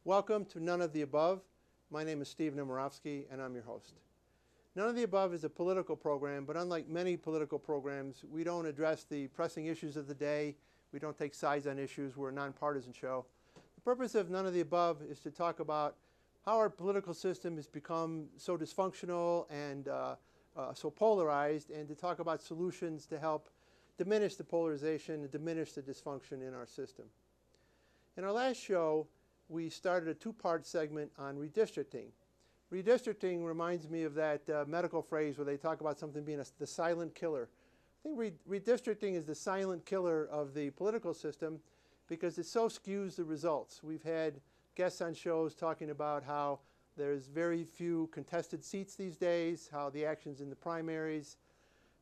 Welcome to None of the Above. My name is Steve Nemirovsky, and I'm your host. None of the Above is a political program, but unlike many political programs, we don't address the pressing issues of the day. We don't take sides on issues. We're a nonpartisan show. The purpose of None of the Above is to talk about how our political system has become so dysfunctional and so polarized, and to talk about solutions to help diminish the polarization and diminish the dysfunction in our system. In our last show, we started a two-part segment on redistricting. Redistricting reminds me of that medical phrase where they talk about something being the silent killer. I think redistricting is the silent killer of the political system because it so skews the results. We've had guests on shows talking about how there's very few contested seats these days, how the action's in the primaries,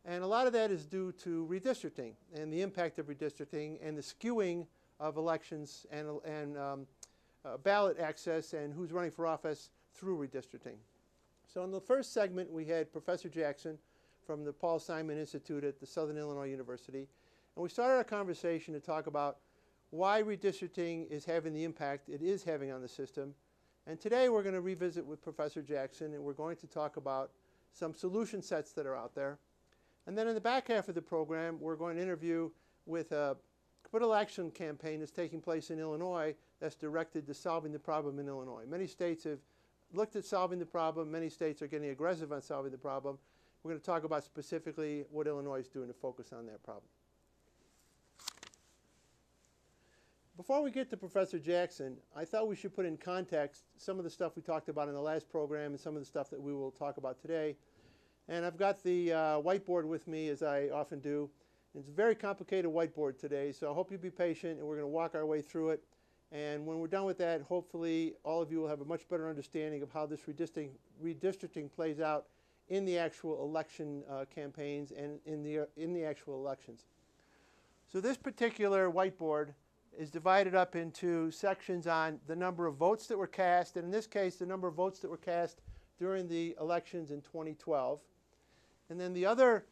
and a lot of that is due to redistricting and the impact of redistricting and the skewing of elections and ballot access and who's running for office through redistricting. So in the first segment, we had Professor Jackson from the Paul Simon Institute at the Southern Illinois University, and we started our conversation to talk about why redistricting is having the impact it is having on the system. And today we're going to revisit with Professor Jackson, and we're going to talk about some solution sets that are out there. And then in the back half of the program, we're going to interview with a capital action campaign that's taking place in Illinois that's directed to solving the problem in Illinois. Many states have looked at solving the problem. Many states are getting aggressive on solving the problem. We're going to talk about specifically what Illinois is doing to focus on that problem. Before we get to Professor Jackson, I thought we should put in context some of the stuff we talked about in the last program and some of the stuff that we will talk about today. And I've got the whiteboard with me, as I often do. It's a very complicated whiteboard today, so I hope you'll be patient, and we're going to walk our way through it. And when we're done with that, hopefully all of you will have a much better understanding of how this redistricting plays out in the actual election campaigns and in the actual elections. So this particular whiteboard is divided up into sections on the number of votes that were cast, and in this case, the number of votes that were cast during the elections in 2012. And then the other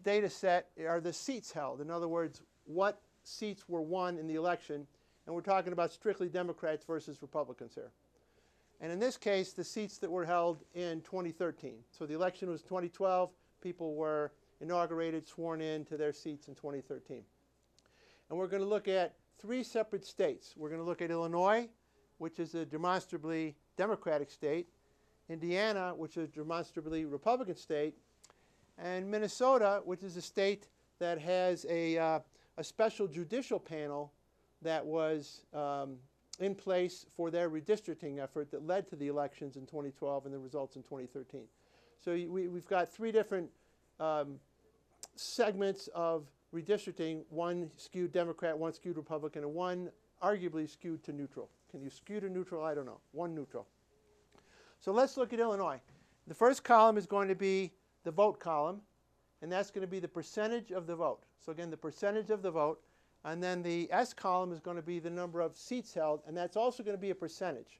data set are the seats held. In other words, what seats were won in the election. And we're talking about strictly Democrats versus Republicans here. And in this case, the seats that were held in 2013. So the election was 2012. People were inaugurated, sworn in to their seats in 2013. And we're going to look at three separate states. We're going to look at Illinois, which is a demonstrably Democratic state, Indiana, which is a demonstrably Republican state, and Minnesota, which is a state that has a special judicial panel that was in place for their redistricting effort that led to the elections in 2012 and the results in 2013. So we've got three different segments of redistricting, one skewed Democrat, one skewed Republican, and one arguably skewed to neutral. Can you skew to neutral? I don't know. One neutral. So let's look at Illinois. The first column is going to be the vote column, and that's going to be the percentage of the vote. So again, the percentage of the vote. And then the S column is going to be the number of seats held, and that's also going to be a percentage.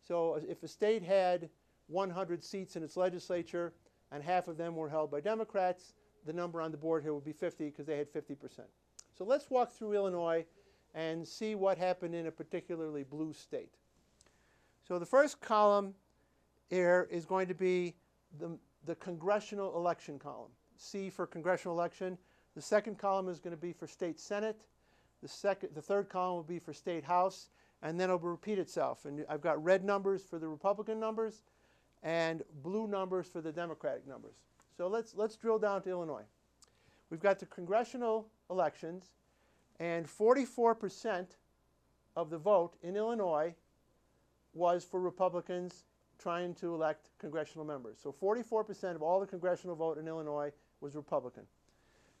So if a state had 100 seats in its legislature and half of them were held by Democrats, the number on the board here would be 50 because they had 50%. So let's walk through Illinois and see what happened in a particularly blue state. So the first column here is going to be the congressional election column. C for congressional election. The second column is going to be for state senate. The third column will be for state house, and then it will repeat itself. And I've got red numbers for the Republican numbers and blue numbers for the Democratic numbers. So let's drill down to Illinois. We've got the congressional elections, and 44% of the vote in Illinois was for Republicans trying to elect congressional members. So 44% of all the congressional vote in Illinois was Republican.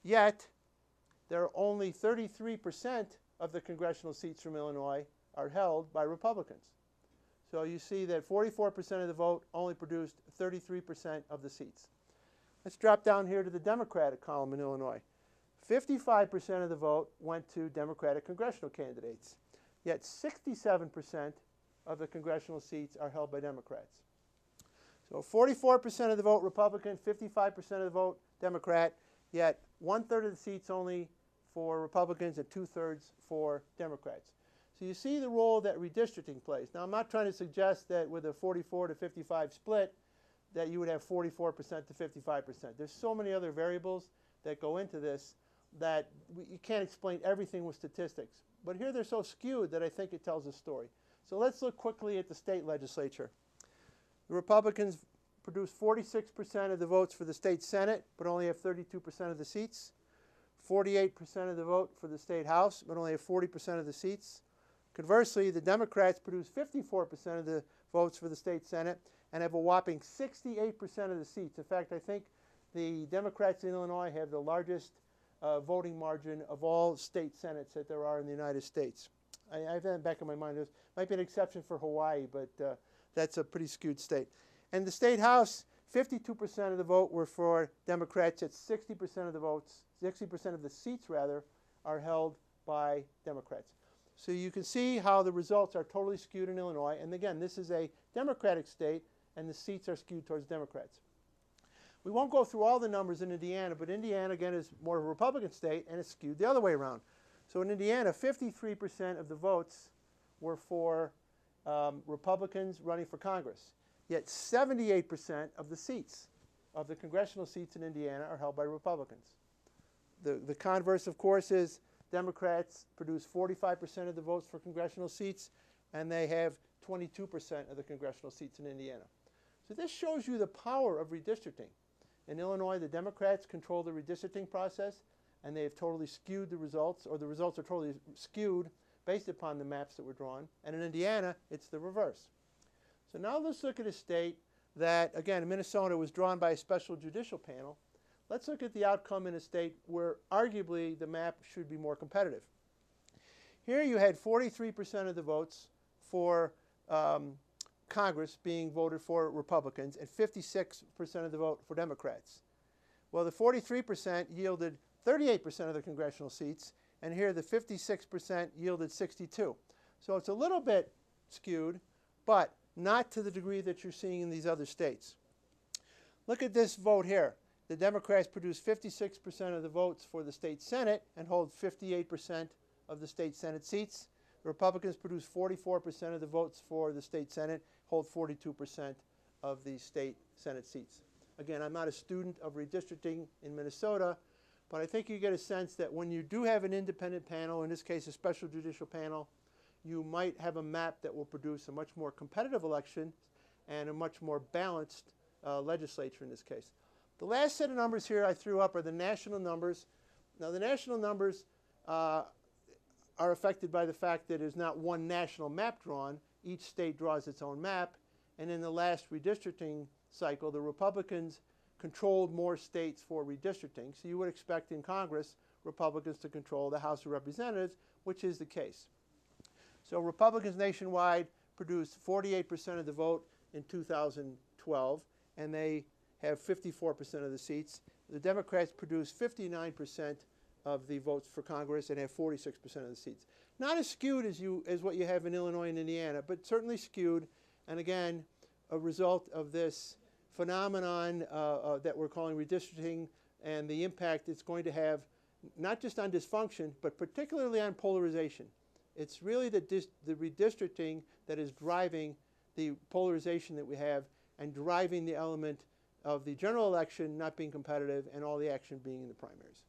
Yet, there are only 33% of the congressional seats from Illinois are held by Republicans. So you see that 44% of the vote only produced 33% of the seats. Let's drop down here to the Democratic column in Illinois. 55% of the vote went to Democratic congressional candidates, yet 67% of the congressional seats are held by Democrats. So 44% of the vote Republican, 55% of the vote Democrat, yet 1/3 of the seats only for Republicans and 2/3 for Democrats. So you see the role that redistricting plays. Now, I'm not trying to suggest that with a 44 to 55 split that you would have 44% to 55%. There's so many other variables that go into this that you can't explain everything with statistics. But here they're so skewed that I think it tells a story. So let's look quickly at the state legislature. The Republicans produce 46% of the votes for the state Senate, but only have 32% of the seats. 48% of the vote for the state House, but only have 40% of the seats. Conversely, the Democrats produce 54% of the votes for the state Senate and have a whopping 68% of the seats. In fact, I think the Democrats in Illinois have the largest voting margin of all state senates that there are in the United States. I have that in the back of my mind. There might be an exception for Hawaii, but that's a pretty skewed state. And the state House, 52% of the vote were for Democrats. It's 60% of the votes, 60% of the seats, rather, are held by Democrats. So you can see how the results are totally skewed in Illinois. And again, this is a Democratic state, and the seats are skewed towards Democrats. We won't go through all the numbers in Indiana, but Indiana, again, is more of a Republican state, and it's skewed the other way around. So in Indiana, 53% of the votes were for Republicans running for Congress. Yet 78% of the seats, of the congressional seats in Indiana, are held by Republicans. The converse, of course, is Democrats produce 45% of the votes for congressional seats, and they have 22% of the congressional seats in Indiana. So this shows you the power of redistricting. In Illinois, the Democrats control the redistricting process, and they have totally skewed the results, or the results are totally skewed based upon the maps that were drawn. And in Indiana, it's the reverse. So now let's look at a state that, again, Minnesota was drawn by a special judicial panel. Let's look at the outcome in a state where arguably the map should be more competitive. Here you had 43% of the votes for Congress being voted for Republicans and 56% of the vote for Democrats. Well, the 43% yielded 38% of the congressional seats, and here the 56% yielded 62. So it's a little bit skewed, but not to the degree that you're seeing in these other states. Look at this vote here. The Democrats produce 56% of the votes for the state Senate and hold 58% of the state Senate seats. The Republicans produce 44% of the votes for the state Senate, hold 42% of the state Senate seats. Again, I'm not a student of redistricting in Minnesota, but I think you get a sense that when you do have an independent panel, in this case a special judicial panel, you might have a map that will produce a much more competitive election and a much more balanced legislature in this case. The last set of numbers here I threw up are the national numbers. Now, the national numbers are affected by the fact that there's not one national map drawn. Each state draws its own map. And in the last redistricting cycle, the Republicans controlled more states for redistricting. So you would expect in Congress Republicans to control the House of Representatives, which is the case. So Republicans nationwide produced 48% of the vote in 2012, and they have 54% of the seats. The Democrats produced 59% of the votes for Congress and have 46% of the seats. Not as skewed as what you have in Illinois and Indiana, but certainly skewed, and again, a result of this phenomenon that we're calling redistricting and the impact it's going to have not just on dysfunction, but particularly on polarization. It's really the redistricting that is driving the polarization that we have and driving the element of the general election not being competitive and all the action being in the primaries.